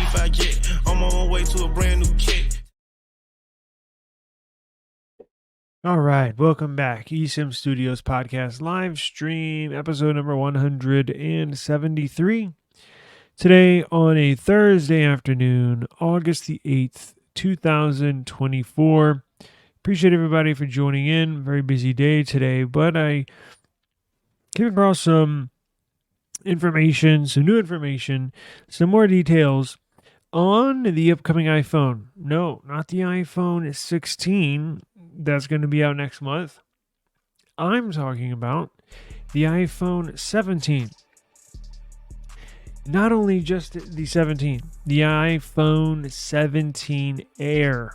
25 jet. I'm on my way to a brand new kit. All right, welcome back. eSIM Studios Podcast Livestream, episode number 173. Today on a Thursday afternoon, August the 8th, 2024. Appreciate everybody for joining in. Very busy day today, but I came across some information, some new information, some more details on the upcoming iPhone. No, not the iPhone 16 that's going to be out next month. I'm talking about the iPhone 17. Not only just the 17, the iPhone 17 Air.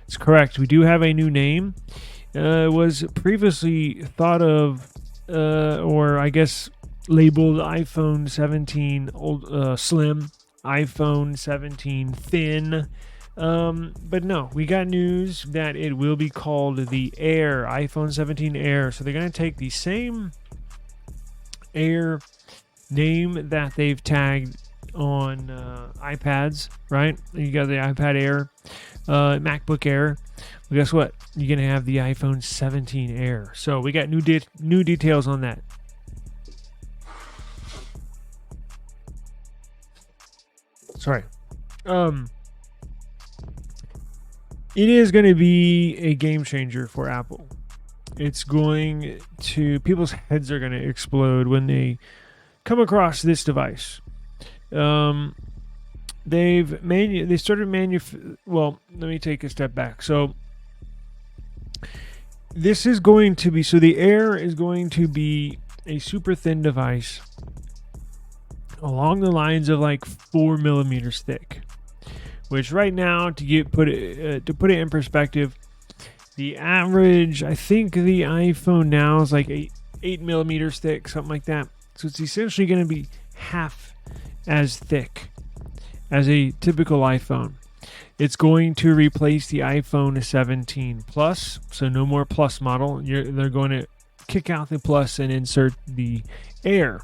It's correct. We do have a new name. It was previously thought of, or I guess labeled iPhone 17 Slim, iPhone 17 Thin. But no, we got news that it will be called the Air, iPhone 17 Air. So they're going to take the same Air name that they've tagged on iPads, right? You got the iPad Air, MacBook Air. Well, guess what? You're going to have the iPhone 17 Air. So we got new details on that. Sorry. It is going to be a game changer for Apple. It's going to, people's heads are going to explode when they come across this device. Well, let me take a step back. So this is going to be, so the Air is going to be a super thin device along the lines of like 4 millimeters thick. Which right now, to put it in perspective, the average, I think the iPhone now is like 8 millimeters thick, something like that. So it's essentially going to be half as thick as a typical iPhone. It's going to replace the iPhone 17 Plus, so no more Plus model. They're going to kick out the Plus and insert the Air.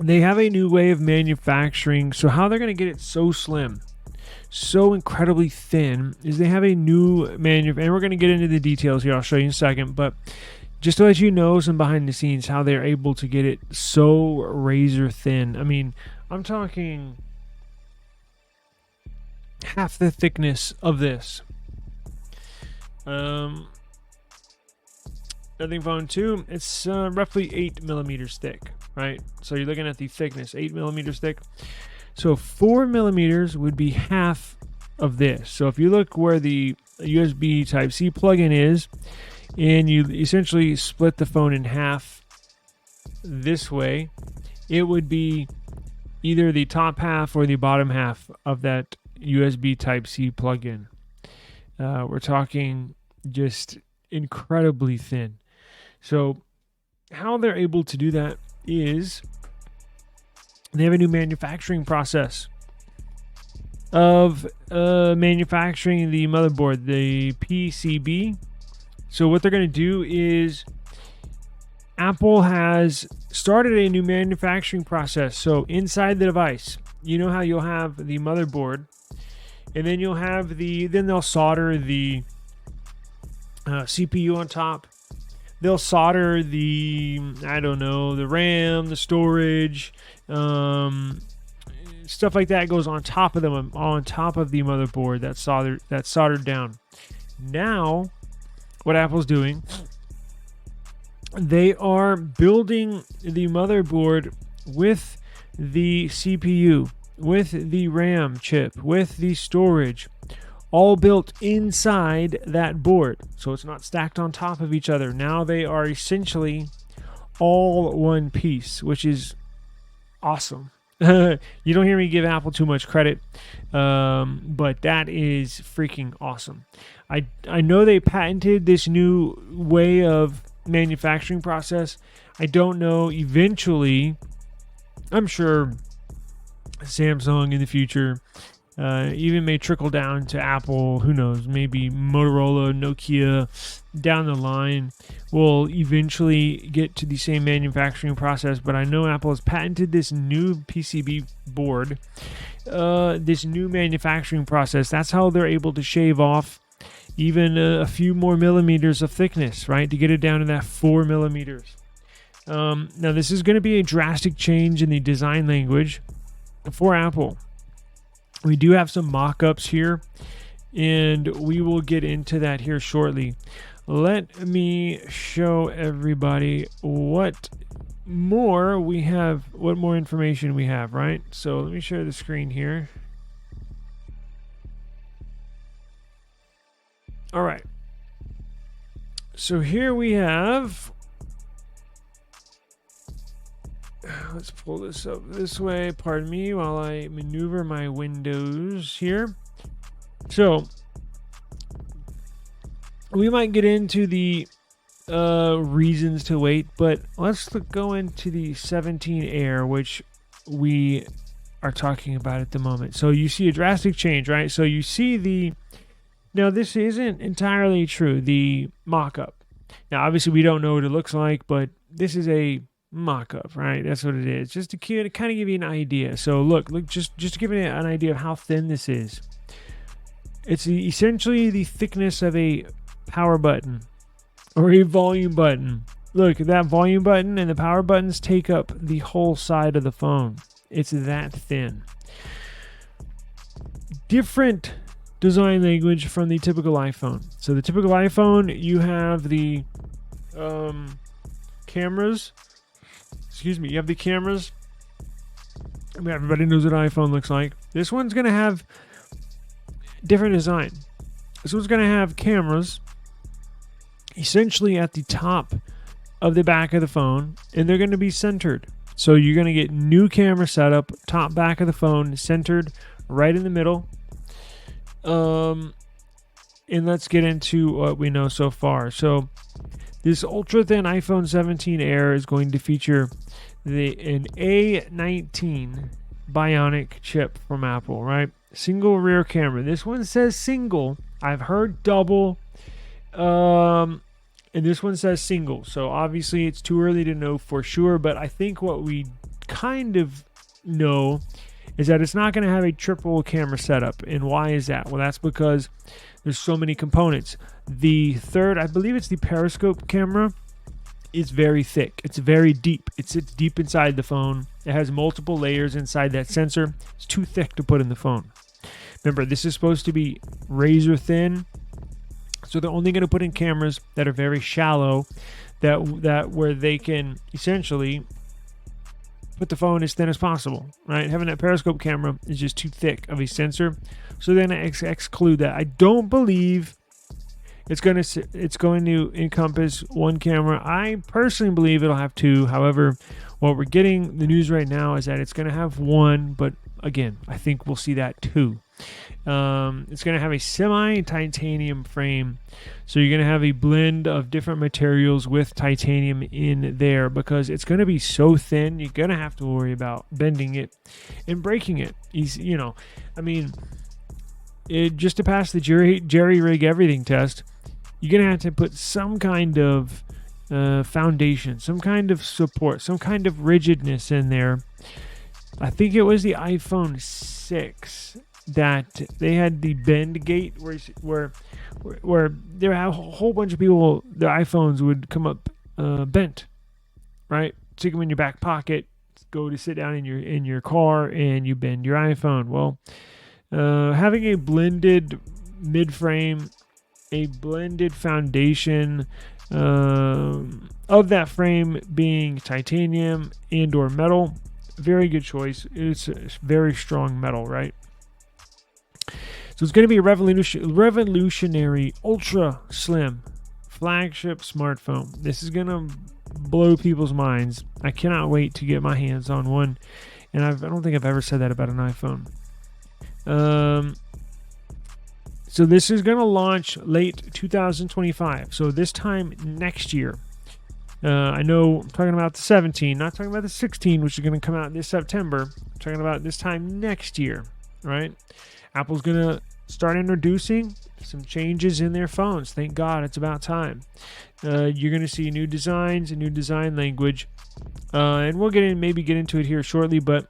They have a new way of manufacturing. So how they're going to get it so slim, so incredibly thin, is they have a new manufacturing. And we're going to get into the details here. I'll show you in a second. But just to let you know some behind the scenes, how they're able to get it so razor thin. I mean, I'm talking half the thickness of this. Nothing Phone 2, it's roughly 8 millimeters thick. Right, so you're looking at the thickness, 8 millimeters thick. So 4 millimeters would be half of this. So if you look where the USB Type-C plug-in is, and you essentially split the phone in half this way, it would be either the top half or the bottom half of that USB Type-C plug-in. We're talking just incredibly thin. So how they're able to do that is they have a new manufacturing process of manufacturing the motherboard, the PCB. So what they're going to do is Apple has started a new manufacturing process. So inside the device, you know how you'll have the motherboard, and then you'll have then they'll solder the CPU on top. They'll solder the RAM, the storage, stuff like that goes on top of them, on top of the motherboard that's soldered down. Now, what Apple's doing, they are building the motherboard with the CPU, with the RAM chip, with the storage, all built inside that board. So it's not stacked on top of each other. Now they are essentially all one piece, which is awesome. You don't hear me give Apple too much credit, but that is freaking awesome. I know they patented this new way of manufacturing process. I don't know, eventually, I'm sure Samsung in the future, even may trickle down to Apple. Who knows? Maybe Motorola, Nokia, down the line will eventually get to the same manufacturing process. But I know Apple has patented this new PCB board, this new manufacturing process. That's how they're able to shave off even a few more millimeters of thickness, right, to get it down to that 4 millimeters. Now, this is going to be a drastic change in the design language for Apple. We do have some mock-ups here, and we will get into that here shortly. Let me show everybody what more information we have, right? So let me share the screen here. All right. So here we have, let's pull this up this way. Pardon me while I maneuver my windows here. So we might get into the reasons to wait, but let's go into the 17 Air, which we are talking about at the moment. So you see a drastic change, right? So you see now this isn't entirely true, the mock-up. Now obviously we don't know what it looks like, but this is a mock-up, right? That's what it is. Just to kind of give you an idea. So look, just to give you an idea of how thin this is. It's essentially the thickness of a power button or a volume button. Look, that volume button and the power buttons take up the whole side of the phone. It's that thin. Different design language from the typical iPhone. So the typical iPhone, you have the cameras. Excuse me, you have the cameras. I mean, everybody knows what an iPhone looks like. This one's going to have different design. This one's going to have cameras essentially at the top of the back of the phone, and they're going to be centered. So you're going to get new camera setup, top back of the phone, centered right in the middle. And let's get into what we know so far. So this ultra thin iPhone 17 Air is going to feature an A19 Bionic chip from Apple, right? Single rear camera. This one says single. I've heard double. And this one says single. So obviously it's too early to know for sure, but I think what we kind of know is that it's not going to have a triple camera setup. And why is that? Well, that's because there's so many components. The third, I believe it's the periscope camera, is very thick. It's very deep. It sits deep inside the phone. It has multiple layers inside that sensor. It's too thick to put in the phone. Remember, this is supposed to be razor thin. So they're only going to put in cameras that are very shallow, that where they can essentially put the phone as thin as possible, right? Having that periscope camera is just too thick of a sensor, so they're going to exclude that. I don't believe it's going to encompass one camera. I personally believe it'll have two. However, what we're getting the news right now is that it's going to have one, but again, I think we'll see that too. It's going to have a semi-titanium frame, so you're going to have a blend of different materials with titanium in there because it's going to be so thin. You're going to have to worry about bending it and breaking it. Just to pass the jerry rig everything test, you're going to have to put some kind of foundation, some kind of support, some kind of rigidness in there. I think it was the iPhone 6 that they had the bend gate where there were a whole bunch of people, their iPhones would come up bent, right? Stick them in your back pocket, go to sit down in your car, and you bend your iPhone. Well, having a blended mid-frame, a blended foundation of that frame being titanium and or metal, very good choice. It's a very strong metal, right? So it's going to be a revolutionary ultra slim flagship smartphone. This is going to blow people's minds. I cannot wait to get my hands on one. And I don't think I've ever said that about an iPhone. So this is going to launch late 2025. So this time next year. I know I'm talking about the 17, not talking about the 16, which is going to come out this September. I'm talking about this time next year, right? Apple's going to start introducing some changes in their phones. Thank God, it's about time. You're going to see new designs, a new design language, and we'll maybe get into it here shortly, but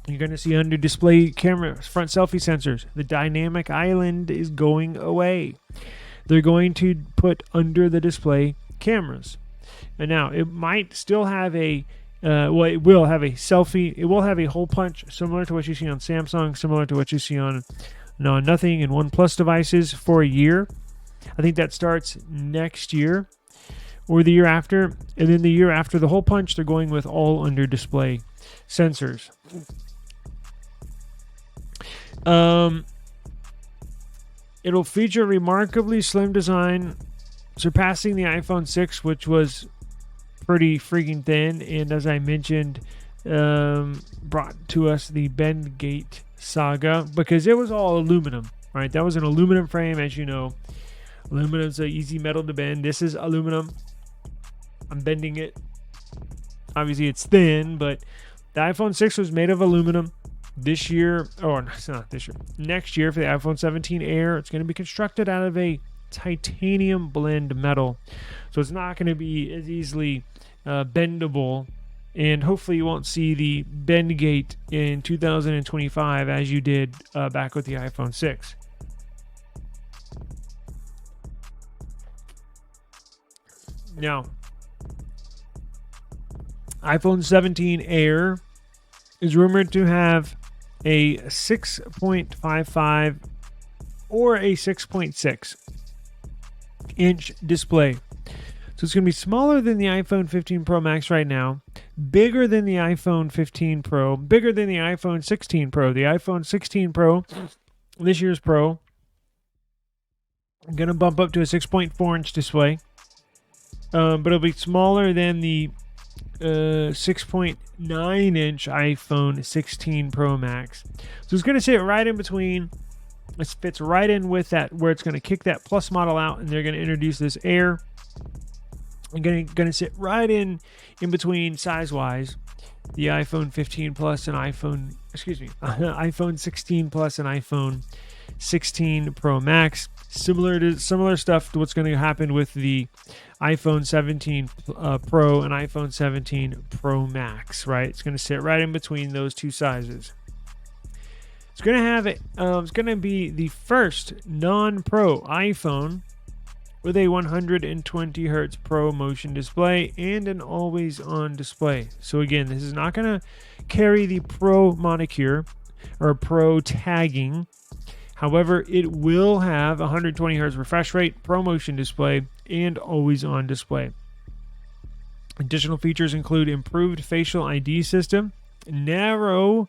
you're going to see under display cameras, front selfie sensors. The dynamic island is going away. They're going to put under the display cameras. And now it might still have it will have a selfie. It will have a hole punch similar to what you see on Samsung, similar to what you see on Nothing and OnePlus devices for a year. I think that starts next year or the year after. And then the year after the hole punch, they're going with all under display sensors. It'll feature a remarkably slim design, surpassing the iPhone 6, which was pretty freaking thin. And as I mentioned, brought to us the Bendgate saga because it was all aluminum, right? That was an aluminum frame, as you know. Aluminum's an easy metal to bend. This is aluminum. I'm bending it. Obviously, it's thin, but the iPhone 6 was made of aluminum. This year, or it's not this year, next year for the iPhone 17 Air, it's going to be constructed out of a titanium blend metal. So it's not going to be as easily bendable. And hopefully you won't see the bend gate in 2025 as you did back with the iPhone 6. Now, iPhone 17 Air is rumored to have a 6.55 or a 6.6 inch display. So it's going to be smaller than the iPhone 15 Pro Max right now, bigger than the iPhone 15 Pro, bigger than the iPhone 16 Pro. The iPhone 16 Pro, this year's Pro, going to bump up to a 6.4 inch display, but it'll be smaller than the 6.9 inch iPhone 16 Pro Max. So it's going to sit right in between. It fits right in with that, where it's going to kick that Plus model out, and they're going to introduce this Air. I'm going to sit right in between size-wise the iPhone 15 Plus and iPhone 16 Plus and iPhone 16 Pro Max. Similar stuff to what's going to happen with the iPhone 17 Pro and iPhone 17 Pro Max, right? It's going to sit right in between those two sizes. It's going to have it's going to be the first non-Pro iPhone with a 120 Hertz Pro motion display and an always-on display. So again, this is not going to carry the Pro moniker or Pro tagging. However, it will have 120 Hz refresh rate, Pro motion display, and always-on display. Additional features include improved facial ID system, narrow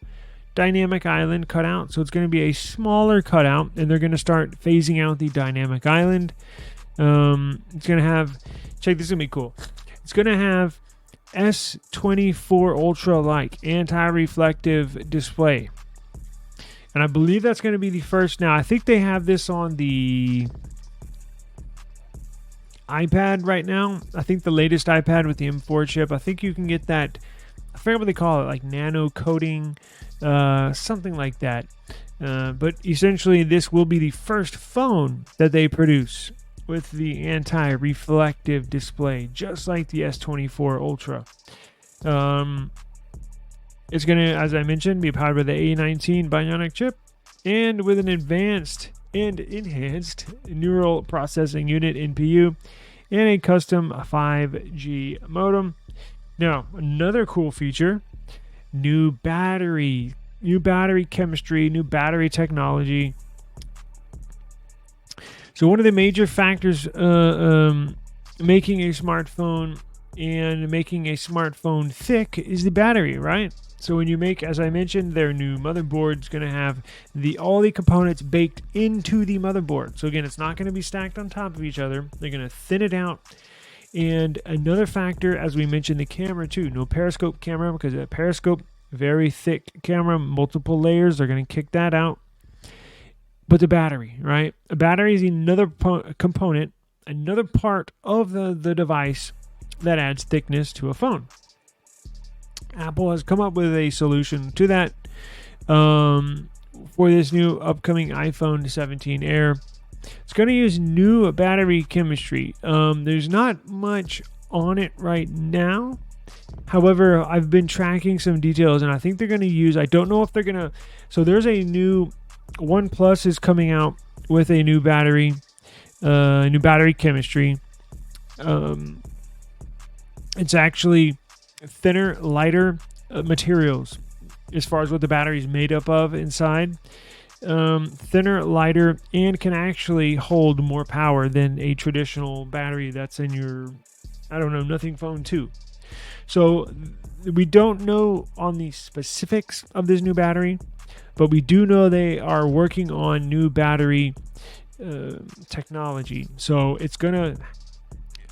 dynamic island cutout. So it's going to be a smaller cutout, and they're going to start phasing out the dynamic island. It's going to have, check, this is going to be cool. It's going to have S23 Ultra-like anti-reflective display. And I believe that's going to be the first. Now, I think they have this on the iPad right now. I think the latest iPad with the M4 chip. I think you can get that. I forget what they call it, like nano coating, something like that. But essentially, this will be the first phone that they produce with the anti-reflective display, just like the S24 Ultra. It's going to, as I mentioned, be powered by the A19 Bionic chip and with an advanced and enhanced neural processing unit NPU and a custom 5G modem. Now, another cool feature, new battery chemistry, new battery technology. So one of the major factors making a smartphone and making a smartphone thick is the battery, right? So when you make, as I mentioned, their new motherboard is going to have all the components baked into the motherboard. So again, it's not going to be stacked on top of each other. They're going to thin it out. And another factor, as we mentioned, the camera too. No periscope camera, because a periscope, very thick camera, multiple layers. They're going to kick that out. But the battery, right? A battery is another component, another part of the device that adds thickness to a phone. Apple has come up with a solution to that, for this new upcoming iPhone 17 Air. It's going to use new battery chemistry. There's not much on it right now. However, I've been tracking some details, and I think they're going to use, I don't know if they're going to, so there's a new, OnePlus is coming out with a new battery chemistry. It's actually thinner, lighter materials as far as what the battery is made up of inside. Thinner, lighter, and can actually hold more power than a traditional battery that's in your, I don't know, Nothing Phone 2. So we don't know on the specifics of this new battery, but we do know they are working on new battery technology. So it's gonna,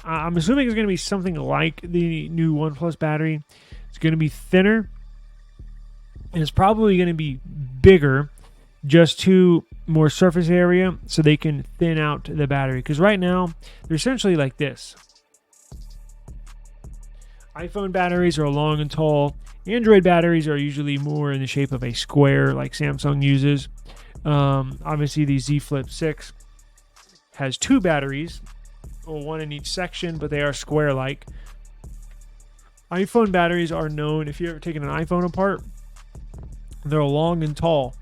I'm assuming it's gonna be something like the new OnePlus battery. It's gonna be thinner, and it's probably gonna be bigger, just to more surface area, so they can thin out the battery. Because right now they're essentially like this. iPhone batteries are long and tall. Android batteries are usually more in the shape of a square, like Samsung uses. Obviously, the Z Flip 6 has two batteries, one in each section, but they are square-like. iPhone batteries are known, if you've ever taken an iPhone apart, they're long and tall.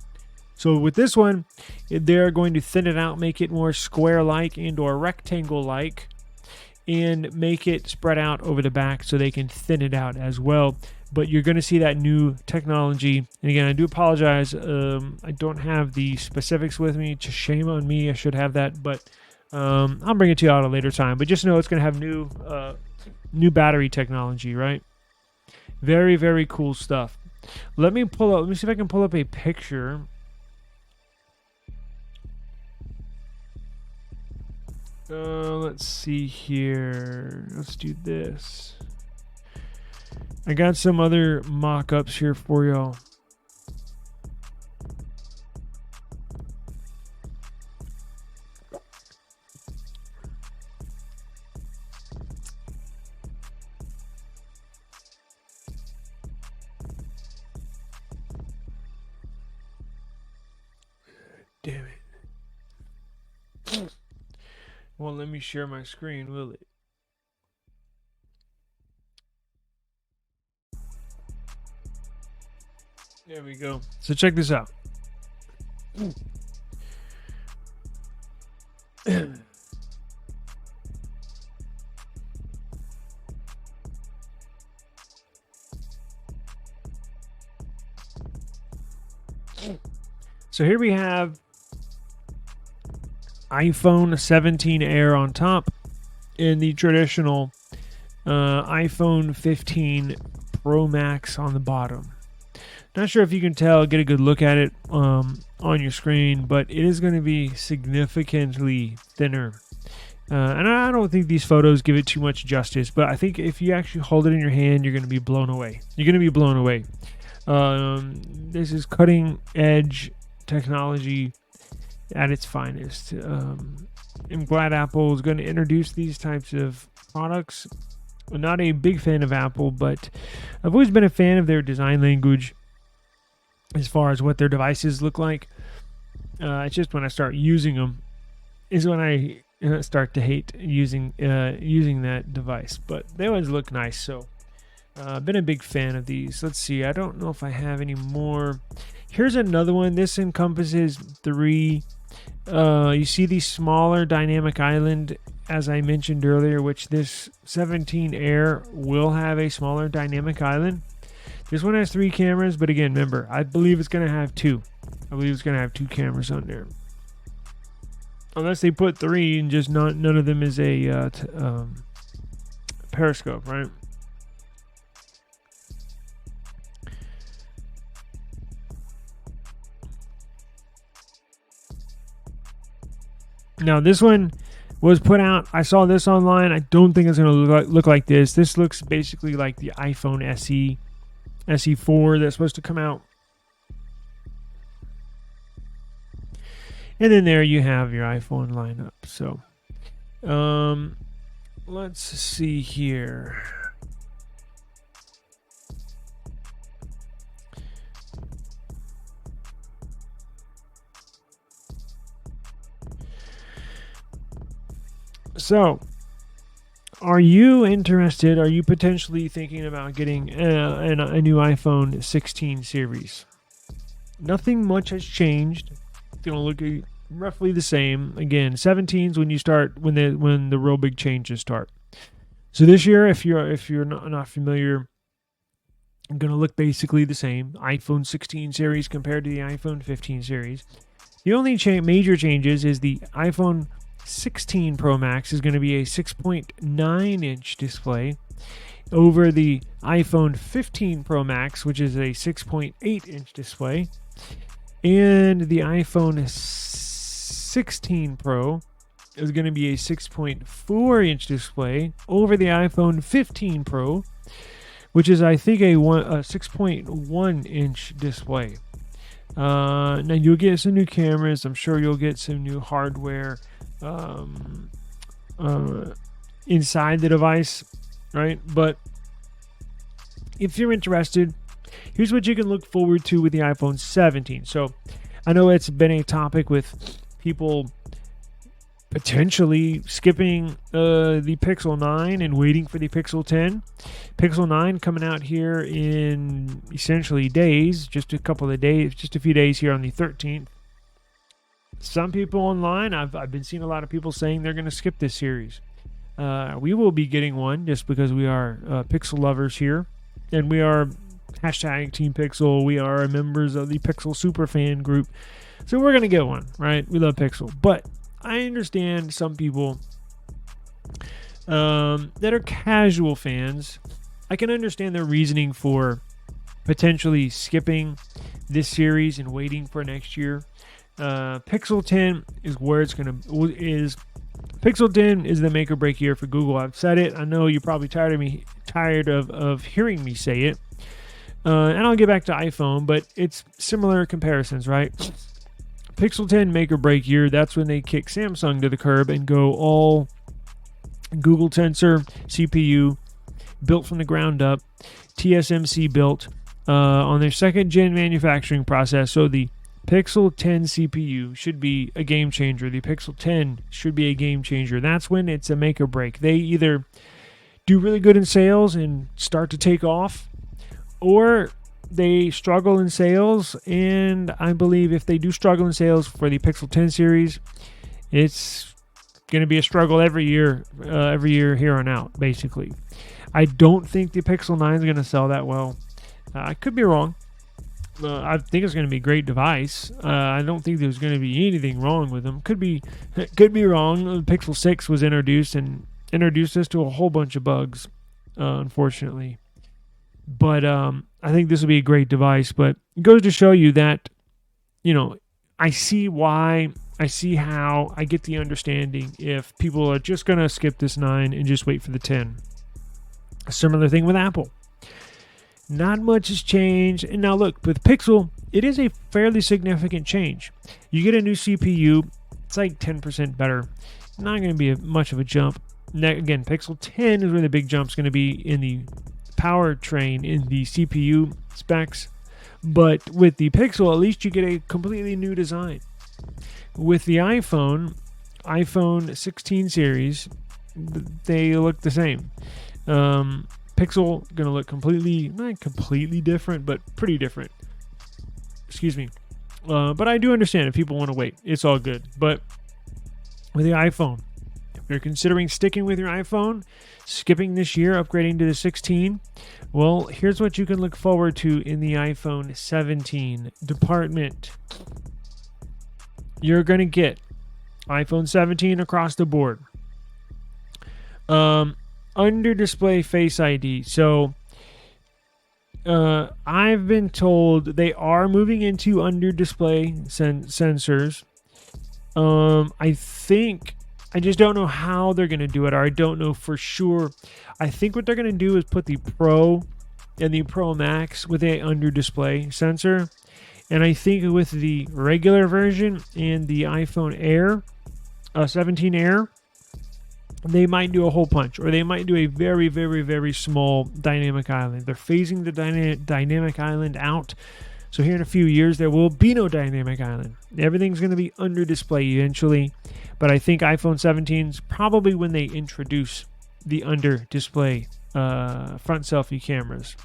So with this one, they're going to thin it out, make it more square-like and or rectangle-like, and make it spread out over the back so they can thin it out as well. But you're going to see that new technology. And again, I do apologize. I don't have the specifics with me. Just shame on me. I should have that. But I'll bring it to you at a later time. But just know it's going to have new battery technology, right? Very, very cool stuff. Let me see if I can pull up a picture. Let's see here. Let's do this. I got some other mock-ups here for y'all. Damn it. Won't let me share my screen, will it? There we go. So check this out. So here we have iPhone 17 Air on top and the traditional iPhone 15 Pro Max on the bottom. Not sure if you can tell, get a good look at it on your screen, but it is going to be significantly thinner. And I don't think these photos give it too much justice, but I think if you actually hold it in your hand, you're going to be blown away. You're going to be blown away. This is cutting edge technology at its finest. I'm glad Apple is going to introduce these types of products. I'm not a big fan of Apple, but I've always been a fan of their design language as far as what their devices look like. It's just when I start using them is when I start to hate using that device. But they always look nice, so I've been a big fan of these. Let's see. I don't know if I have any more. Here's another one. This encompasses 3. You see the smaller dynamic island, as I mentioned earlier, which this 17 Air will have a smaller dynamic island. This one has 3 cameras, but again, remember, I believe it's going to have 2. I believe it's going to have 2 cameras on there. Unless they put 3 and just none of them is a periscope, right? Now, this one was put out. I saw this online. I don't think it's going to look like this. This looks basically like the iPhone SE4 that's supposed to come out. And then there you have your iPhone lineup. So, let's see here. So, are you interested? Are you potentially thinking about getting a new iPhone 16 series? Nothing much has changed. It's going to look roughly the same. Again, 17's when you start when the real big changes start. So this year, if you're not familiar, I'm going to look basically the same. iPhone 16 series compared to the iPhone 15 series. The only major changes is the iPhone 16 Pro Max is going to be a 6.9-inch display over the iPhone 15 Pro Max, which is a 6.8-inch display. And the iPhone 16 Pro is going to be a 6.4-inch display over the iPhone 15 Pro, which is, I think, a 6.1-inch display. Now, you'll get some new cameras. I'm sure you'll get some new hardware inside the device, right? But if you're interested, here's what you can look forward to with the iPhone 17. So I know it's been a topic with people potentially skipping the Pixel 9 and waiting for the Pixel 10. Pixel 9 coming out here in essentially days, just a few days here on the 13th. Some people online, I've been seeing a lot of people saying they're going to skip this series. We will be getting one just because we are Pixel lovers here, and we are hashtag Team Pixel. We are members of the Pixel Superfan group, so we're going to get one, right? We love Pixel, but I understand some people that are casual fans. I can understand their reasoning for potentially skipping this series and waiting for next year. Pixel 10 is where it's going to is. Pixel 10 is the make or break year for Google. I've said it. I know you're probably tired of hearing me say it. And I'll get back to iPhone, but it's similar comparisons, right? Pixel 10 make or break year. That's when they kick Samsung to the curb and go all Google Tensor CPU, built from the ground up, TSMC built on their second gen manufacturing process. So the Pixel 10 CPU should be a game changer. The Pixel 10 should be a game changer. That's when it's a make or break. They either do really good in sales and start to take off, or they struggle in sales. And I believe if they do struggle in sales for the Pixel 10 series, it's going to be a struggle every year here on out, basically. I don't think the Pixel 9 is going to sell that well. I could be wrong. I think it's going to be a great device. I don't think there's going to be anything wrong with them. Could be wrong. The Pixel 6 was introduced us to a whole bunch of bugs, unfortunately. But I think this will be a great device. But it goes to show you that, I see why, I see how, I get the understanding if people are just going to skip this 9 and just wait for the 10. A similar thing with Apple. Not much has changed. And now look, with Pixel, it is a fairly significant change. You get a new CPU. It's like 10% better. Not going to be much of a jump. Again, Pixel 10 is where the big jump's going to be in the powertrain, in the CPU specs. But with the Pixel, at least you get a completely new design. With the iPhone 16 series, they look the same. Pixel going to look not completely different, but pretty different. Excuse me. But I do understand if people want to wait. It's all good. But with the iPhone, if you're considering sticking with your iPhone, skipping this year, upgrading to the 16, well, here's what you can look forward to in the iPhone 17 department. You're going to get iPhone 17 across the board. Under display Face ID. So I've been told they are moving into under display sensors. I just don't know how they're going to do it, or I don't know for sure. I think what they're going to do is put the Pro and the Pro Max with a under display sensor. And I think with the regular version and the iPhone Air, 17 Air, they might do a hole punch, or they might do a very, very, very small dynamic island. They're phasing the dynamic island out So here in a few years, there will be no dynamic island. Everything's going to be under display eventually. But I think iPhone 17 is probably when they introduce the under display front selfie cameras.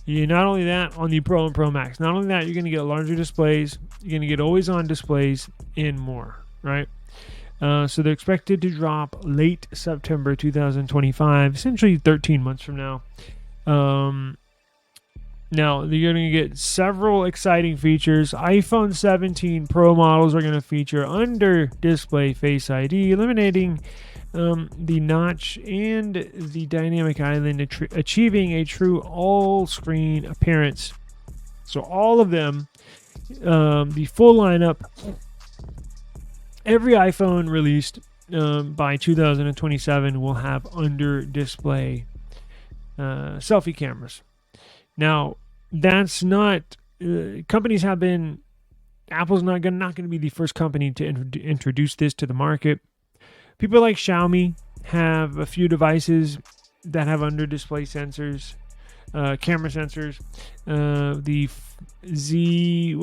Not only that, on the Pro and Pro Max, not only that, you're going to get larger displays, you're going to get always on displays, and more, right? So they're expected to drop late September 2025, essentially 13 months from now. Now, you're going to get several exciting features. iPhone 17 Pro models are going to feature under-display Face ID, eliminating the notch and the dynamic island, achieving a true all-screen appearance. So all of them, the full lineup, every iPhone released by 2027 will have under-display selfie cameras. Now, that's not... companies have been... Apple's not going to be the first company to introduce this to the market. People like Xiaomi have a few devices that have under-display sensors, camera sensors. The Z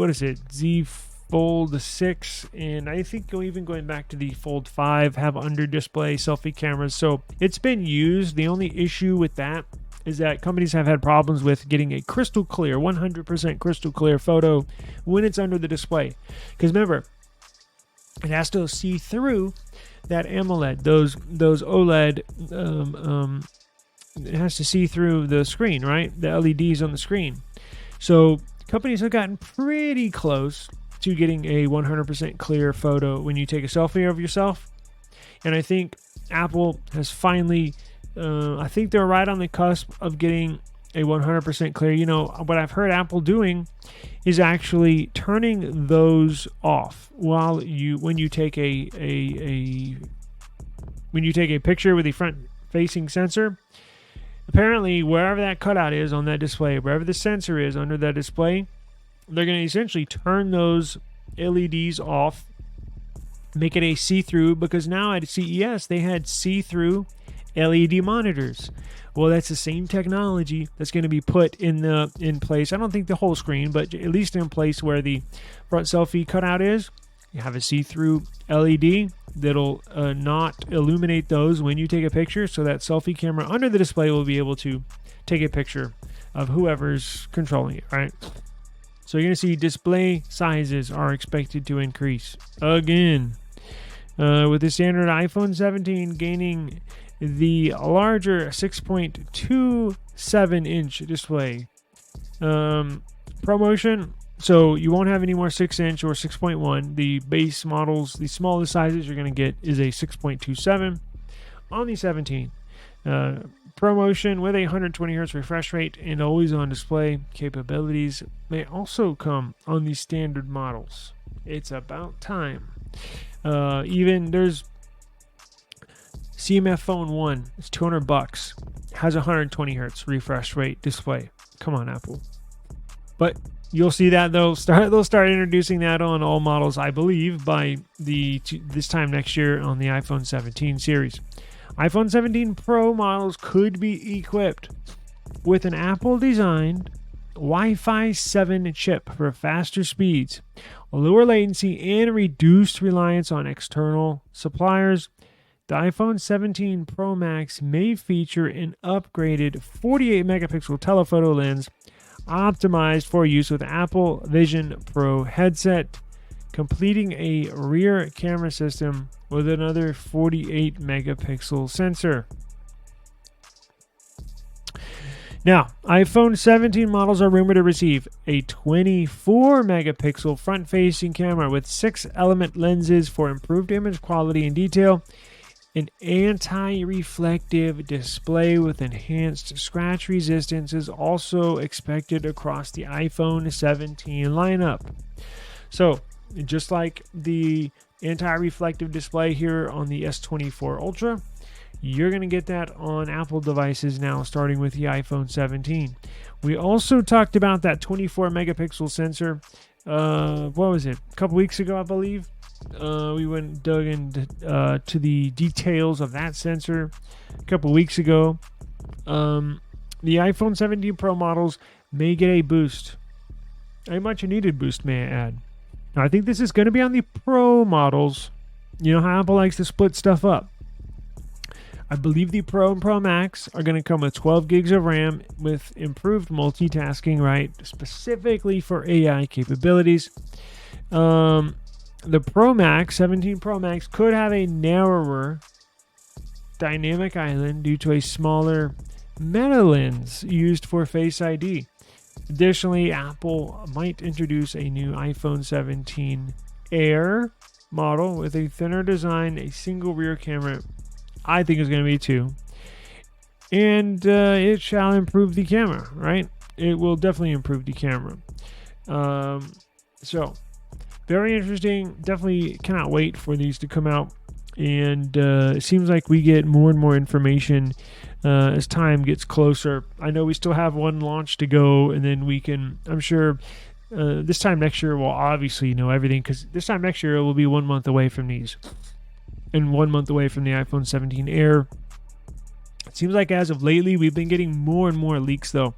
Fold 6, and I think even going back to the Fold 5 have under-display selfie cameras. So it's been used. The only issue with that is that companies have had problems with getting a crystal clear, 100% crystal clear photo when it's under the display. Because remember, it has to see through that AMOLED, those OLED, it has to see through the screen, right? The LEDs on the screen. So companies have gotten pretty close to getting a 100% clear photo when you take a selfie of yourself. And I think Apple has finally... I think they're right on the cusp of getting a 100% clear. You know, what I've heard Apple doing is actually turning those off when you take a picture with the front-facing sensor. Apparently, wherever that cutout is on that display, wherever the sensor is under that display, they're going to essentially turn those LEDs off, make it a see-through, because now at CES they had see-through LED monitors. Well, that's the same technology that's going to be put in place. I don't think the whole screen, but at least in place where the front selfie cutout is. You have a see-through LED that'll not illuminate those when you take a picture, so that selfie camera under the display will be able to take a picture of whoever's controlling it, right? So you're going to see display sizes are expected to increase again, with the standard iPhone 17 gaining the larger 6.27-inch display. ProMotion, so you won't have any more 6-inch or 6.1. The base models, the smallest sizes you're going to get is a 6.27 on the 17. ProMotion with a 120 Hz refresh rate and always on display capabilities may also come on the standard models. It's about time. Even there's CMF Phone 1, it's $200, has a 120 Hz refresh rate display. Come on, Apple. But you'll see that they'll start introducing that on all models, I believe, by this time next year on the iPhone 17 series. iPhone 17 Pro models could be equipped with an Apple-designed Wi-Fi 7 chip for faster speeds, lower latency, and reduced reliance on external suppliers. The iPhone 17 Pro Max may feature an upgraded 48-megapixel telephoto lens optimized for use with Apple Vision Pro headset, completing a rear camera system with another 48-megapixel sensor. Now, iPhone 17 models are rumored to receive a 24-megapixel front-facing camera with 6-element lenses for improved image quality and detail, an anti-reflective display with enhanced scratch resistance is also expected across the iPhone 17 lineup. So, just like the anti-reflective display here on the S23 Ultra, you're going to get that on Apple devices now, starting with the iPhone 17. We also talked about that 24-megapixel sensor, what was it, a couple weeks ago, I believe. We dug into to the details of that sensor a couple weeks ago. The iPhone 17 Pro models may get a boost A much needed boost, may I add. Now, I think this is going to be on the Pro models. You know how Apple likes to split stuff up. I believe the Pro and Pro Max are going to come with 12 gigs of RAM with improved multitasking, right? Specifically for AI capabilities. The Pro Max, 17 Pro Max, could have a narrower dynamic island due to a smaller meta lens used for Face ID. Additionally, Apple might introduce a new iPhone 17 Air model with a thinner design, a single rear camera. I think it's going to be 2. And it shall improve the camera, right? It will definitely improve the camera. So, very interesting. Definitely cannot wait for these to come out. And it seems like we get more and more information as time gets closer. I know we still have one launch to go, and then we can, I'm sure, this time next year we'll obviously know everything, because this time next year we'll be 1 month away from these. And 1 month away from the iPhone 17 Air. It seems like as of lately, we've been getting more and more leaks, though.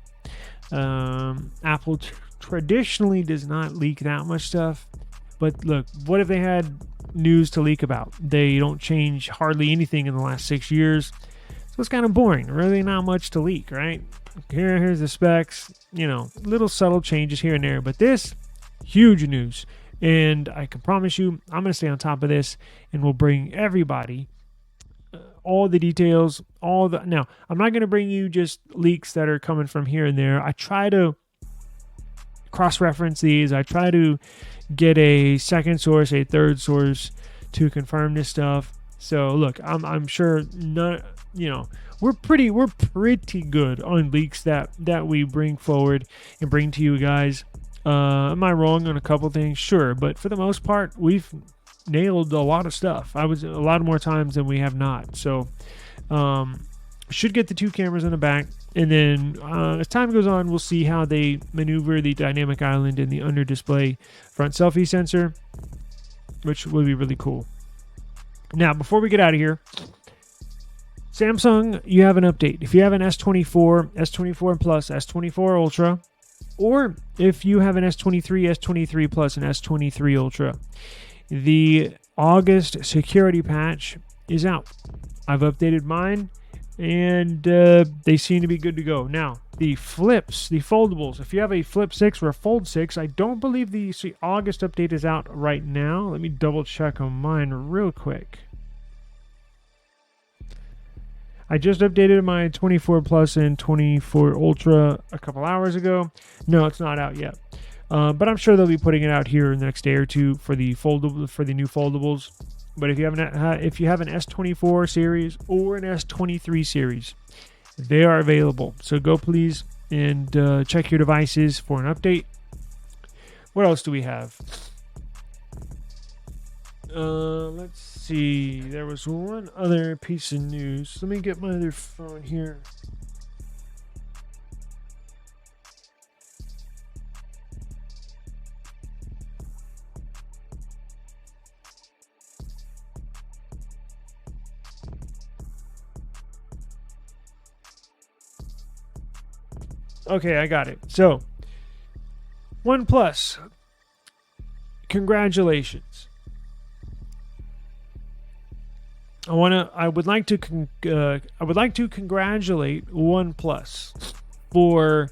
Apple traditionally does not leak that much stuff. But look, what if they had news to leak about? They don't change hardly anything in the last 6 years. So it's kind of boring. Really not much to leak, right? Here's the specs. You know, little subtle changes here and there. But this, huge news. And I can promise you, I'm going to stay on top of this, and we'll bring everybody all the details, Now, I'm not going to bring you just leaks that are coming from here and there. I try to cross-reference these. I try to get a second source, a third source to confirm this stuff. So, look, I'm sure we're pretty good on leaks that we bring forward and bring to you guys. Am I wrong on a couple things? Sure, but for the most part, we've nailed a lot of stuff. I was a lot more times than we have not. So, should get the 2 cameras in the back, and then as time goes on, we'll see how they maneuver the dynamic island and the under-display front selfie sensor, which will be really cool. Now, before we get out of here, Samsung, you have an update. If you have an S24, S24 Plus, S24 Ultra, or if you have an S23, S23 Plus, and S23 Ultra, the August security patch is out. I've updated mine, and they seem to be good to go. Now, the flips, the foldables, if you have a Flip 6 or a Fold 6, I don't believe the August update is out right now. Let me double check on mine real quick. I just updated my 24 Plus and 24 Ultra a couple hours ago. No, it's not out yet. But I'm sure they'll be putting it out here in the next day or two for the new foldables. But if you have an S24 series or an S23 series, they are available. So go please and check your devices for an update. What else do we have? Let's see. There was one other piece of news. Let me get my other phone here. Okay, I got it. So, OnePlus, congratulations. I would like to congratulate OnePlus for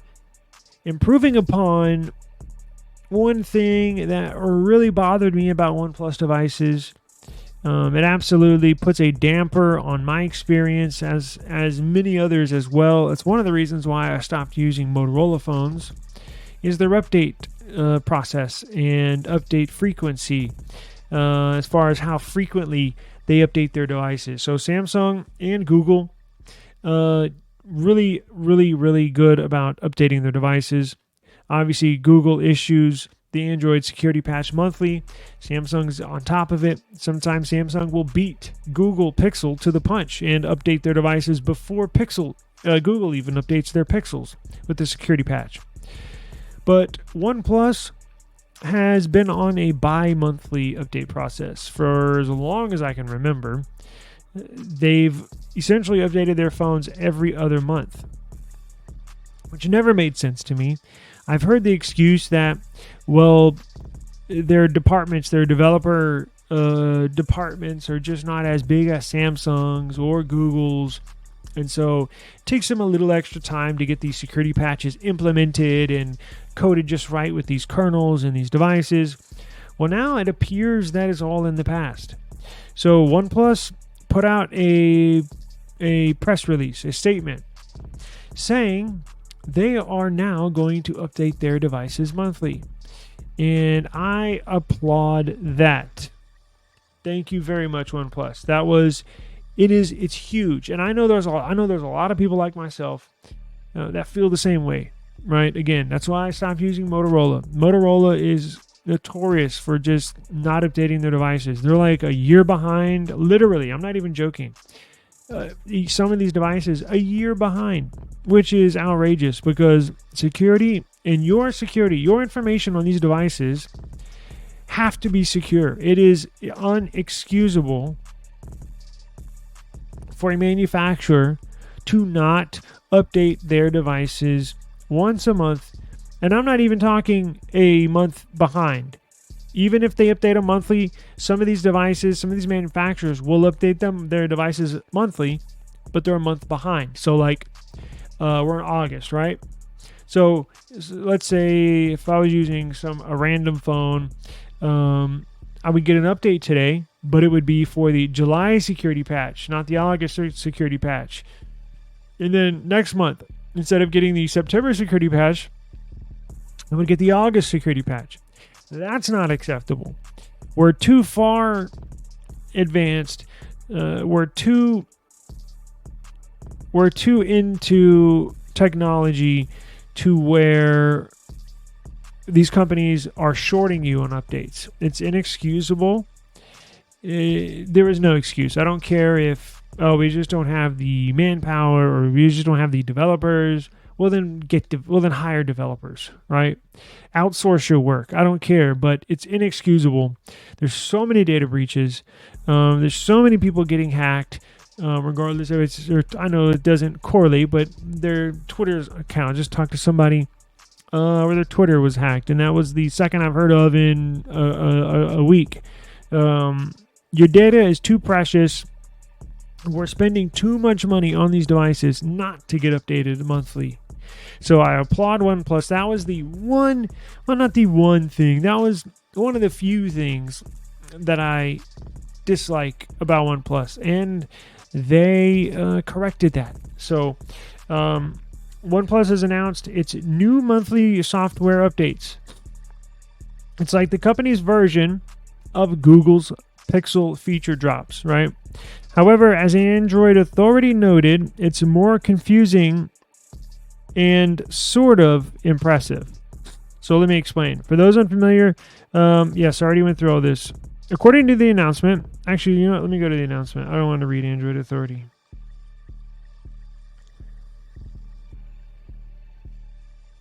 improving upon one thing that really bothered me about OnePlus devices. It absolutely puts a damper on my experience, as many others as well. It's one of the reasons why I stopped using Motorola phones, is their update process and update frequency, as far as how frequently they update their devices. So Samsung and Google, really, really, really good about updating their devices. Obviously, Google issues the Android security patch monthly. Samsung's on top of it. Sometimes Samsung will beat Google Pixel to the punch and update their devices before Google even updates their Pixels with the security patch. But OnePlus has been on a bi-monthly update process for as long as I can remember. They've essentially updated their phones every other month, which never made sense to me. I've heard the excuse that, well, their departments, their developer departments are just not as big as Samsung's or Google's. And so it takes them a little extra time to get these security patches implemented and coded just right with these kernels and these devices. Well, now it appears that is all in the past. So OnePlus put out a press release, a statement, saying they are now going to update their devices monthly. And I applaud that. Thank you very much, OnePlus. It's huge. And I know there's a lot of people like myself that feel the same way, right? Again, that's why I stopped using Motorola. Motorola is notorious for just not updating their devices. They're like a year behind. Literally, I'm not even joking. Some of these devices a year behind, which is outrageous, because security, your information on these devices have to be secure. It is unexcusable for a manufacturer to not update their devices once a month. And I'm not even talking a month behind. Even if they update them monthly, some of these manufacturers will update their devices monthly, but they're a month behind. So like, we're in August, right? So let's say if I was using a random phone, I would get an update today, but it would be for the July security patch, not the August security patch. And then next month, instead of getting the September security patch, I would get the August security patch. That's not acceptable. We're too far advanced. We're too into technology to where these companies are shorting you on updates. It's inexcusable. There is no excuse. I don't care if, we just don't have the manpower, or we just don't have the developers. Well, then hire developers, right? Outsource your work. I don't care, but it's inexcusable. There's so many data breaches. There's so many people getting hacked, regardless of I know it doesn't correlate, but their Twitter's account. I just talked to somebody where their Twitter was hacked, and that was the second I've heard of in a week. Your data is too precious. We're spending too much money on these devices not to get updated monthly. So I applaud OnePlus. That was not the one thing. That was one of the few things that I dislike about OnePlus, and they corrected that. So OnePlus has announced its new monthly software updates. It's like the company's version of Google's Pixel feature drops, right? However, as Android Authority noted, it's more confusing and sort of impressive. So let me explain. For those unfamiliar, yes, I already went through all this. According to the announcement, actually, you know what? Let me go to the announcement. I don't want to read Android Authority.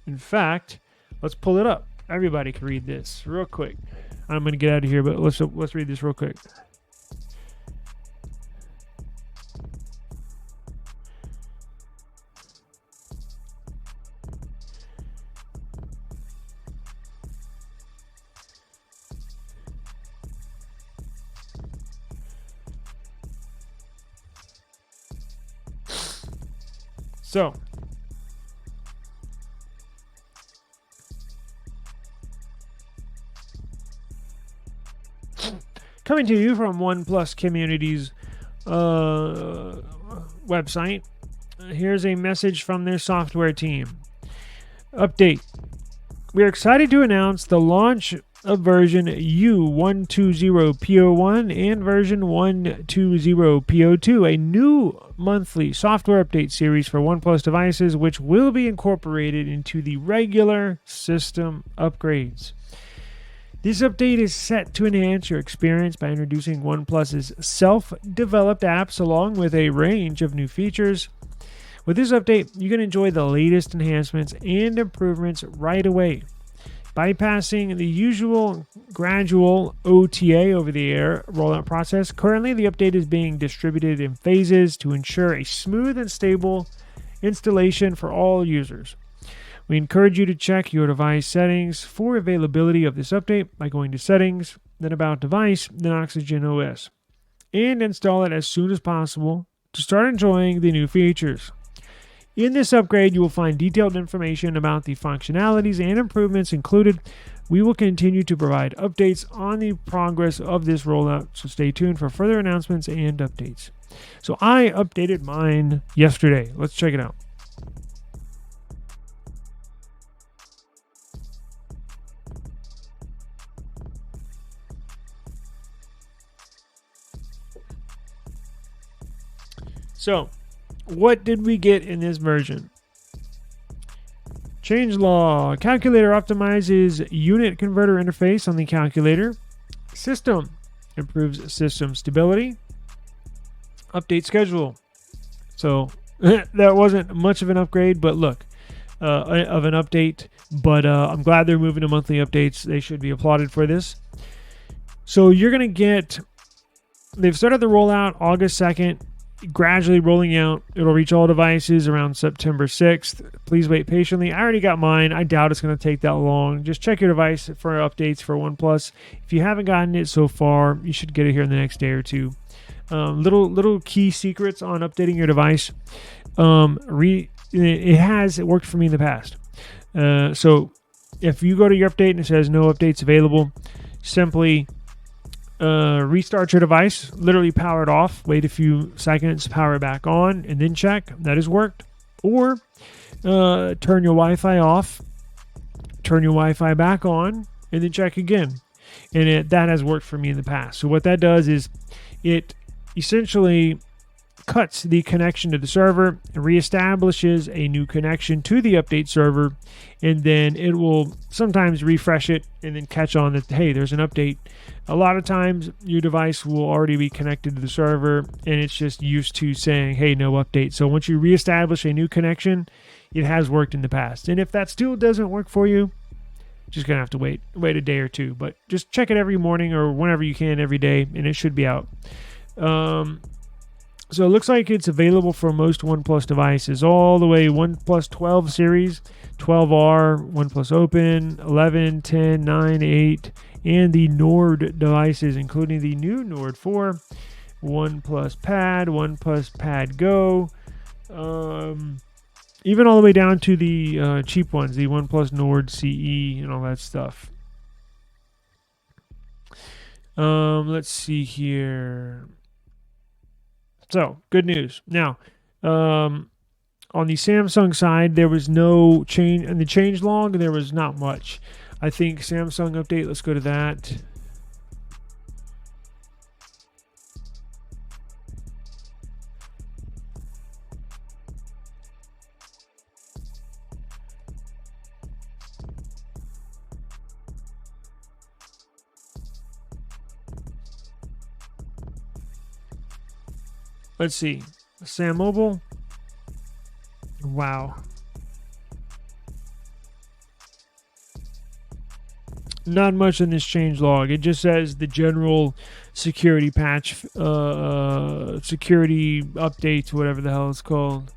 In fact, let's pull it up. Everybody can read this real quick. I'm going to get out of here, but let's read this real quick. So, coming to you from OnePlus Community's website, here's a message from their software team. Update. We are excited to announce the launch of version U120P01 and version 120P02, a new monthly software update series for OnePlus devices, which will be incorporated into the regular system upgrades. This update is set to enhance your experience by introducing OnePlus's self-developed apps along with a range of new features. With this update, you can enjoy the latest enhancements and improvements right away. Bypassing the usual gradual OTA over-the-air rollout process, currently the update is being distributed in phases to ensure a smooth and stable installation for all users. We encourage you to check your device settings for availability of this update by going to Settings, then About Device, then Oxygen OS, and install it as soon as possible to start enjoying the new features. In this upgrade, you will find detailed information about the functionalities and improvements included. We will continue to provide updates on the progress of this rollout, so stay tuned for further announcements and updates. So I updated mine yesterday. Let's check it out. So, what did we get in this version? Changelog. Calculator optimizes unit converter interface on the calculator. System improves system stability. Update schedule. So, that wasn't much of an upgrade, but look, of an update. But I'm glad they're moving to monthly updates. They should be applauded for this. So, you're going to get... They've started the rollout August 2nd. Gradually rolling out. It'll reach all devices around September 6th. Please wait patiently. I already got mine. I doubt it's going to take that long. Just check your device for updates for OnePlus. If you haven't gotten it so far, you should get it here in the next day or two. Little key secrets on updating your device. It worked for me in the past. So if you go to your update and it says no updates available, simply restart your device, literally power it off, wait a few seconds, power it back on, and then check that has worked. Or turn your Wi-Fi off, turn your Wi-Fi back on, and then check again. And that has worked for me in the past. So what that does is it essentially cuts the connection to the server and reestablishes a new connection to the update server, and then it will sometimes refresh it and then catch on that, hey, there's an update. A lot of times your device will already be connected to the server and it's just used to saying, hey, no update. So once you reestablish a new connection, it has worked in the past. And if that still doesn't work for you, just gonna have to wait a day or two, but just check it every morning or whenever you can every day, and it should be out. So it looks like it's available for most OnePlus devices, all the way OnePlus 12 series, 12R, OnePlus Open, 11, 10, 9, 8, and the Nord devices, including the new Nord 4, OnePlus Pad, OnePlus Pad Go, even all the way down to the cheap ones, the OnePlus Nord CE and all that stuff. Let's see here. So, good news. Now, on the Samsung side, there was no change. In the changelog, there was not much. I think Samsung update, let's go to that. Let's see. Sam Mobile. Wow. Not much in this changelog. It just says the general security patch, security updates, whatever the hell it's called.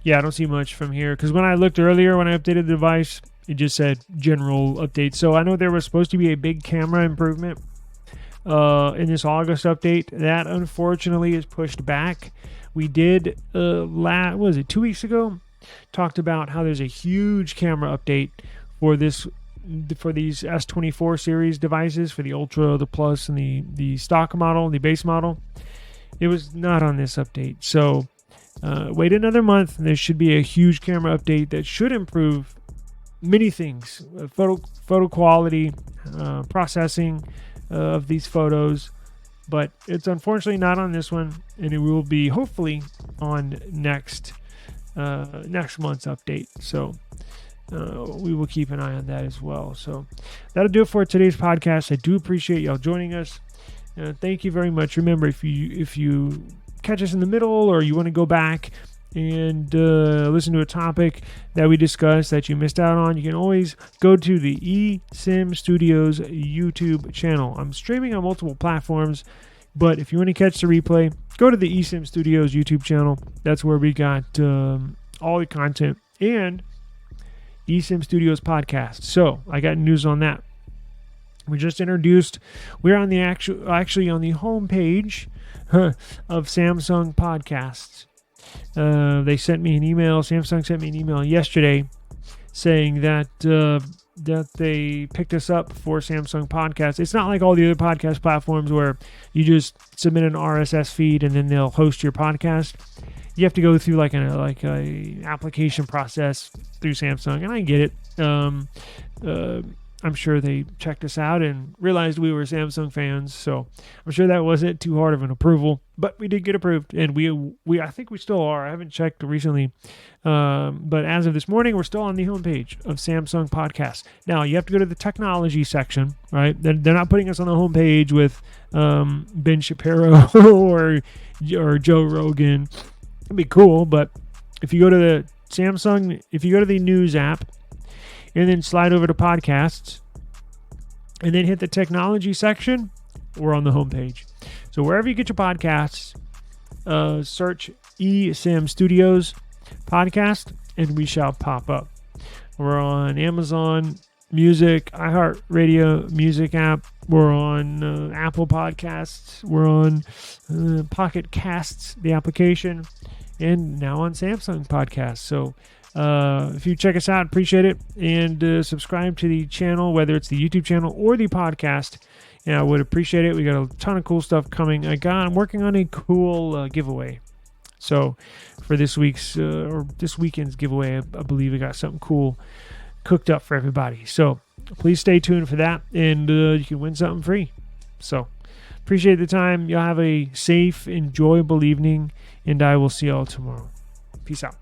Yeah, I don't see much from here. Because when I looked earlier, when I updated the device, it just said general updates. So I know there was supposed to be a big camera improvement in this August update. That unfortunately is pushed back. We did, what was it, 2 weeks ago? Talked about how there's a huge camera update for these S24 series devices, for the Ultra, the Plus, and the stock model, the base model. It was not on this update. So wait another month, and there should be a huge camera update that should improve many things. Photo quality, processing of these photos. But it's unfortunately not on this one, and it will be hopefully on next month's update. So we will keep an eye on that as well. So that'll do it for today's podcast. I do appreciate y'all joining us. Thank you very much. Remember, if you catch us in the middle, or you want to go back and listen to a topic that we discussed that you missed out on, you can always go to the eSIM Studios YouTube channel. I'm streaming on multiple platforms, But if you want to catch the replay, go to the eSIM Studios YouTube channel. That's where we got all the content, and eSIM Studios podcast. So I got news on that. We just introduced. We're on the actually on the homepage of Samsung podcasts. They sent me an email. Samsung sent me an email yesterday saying that they picked us up for Samsung Podcasts. It's not like all the other podcast platforms where you just submit an RSS feed and then they'll host your podcast. You have to go through like a application process through Samsung, and I get it. I'm sure they checked us out and realized we were Samsung fans, so I'm sure that wasn't too hard of an approval, but we did get approved, and we I think we still are. I haven't checked recently, but as of this morning, we're still on the homepage of Samsung Podcasts. Now, you have to go to the technology section, right? They're not putting us on the homepage with Ben Shapiro or Joe Rogan. It'd be cool, but if you go to the Samsung, if you go to the news app, and then slide over to podcasts, and then hit the technology section, we're on the homepage. So wherever you get your podcasts, search eSIM Studios podcast, and we shall pop up. We're on Amazon Music, iHeartRadio Music app. We're on Apple Podcasts. We're on Pocket Casts, the application, and now on Samsung Podcasts. So if you check us out, appreciate it, and subscribe to the channel, whether it's the YouTube channel or the podcast. I would appreciate it. We got a ton of cool stuff coming. I'm working on a cool giveaway. So for this week's or this weekend's giveaway, I believe we got something cool cooked up for everybody. So please stay tuned for that, and you can win something free. So appreciate the time. Y'all have a safe, enjoyable evening, and I will see y'all tomorrow. Peace out.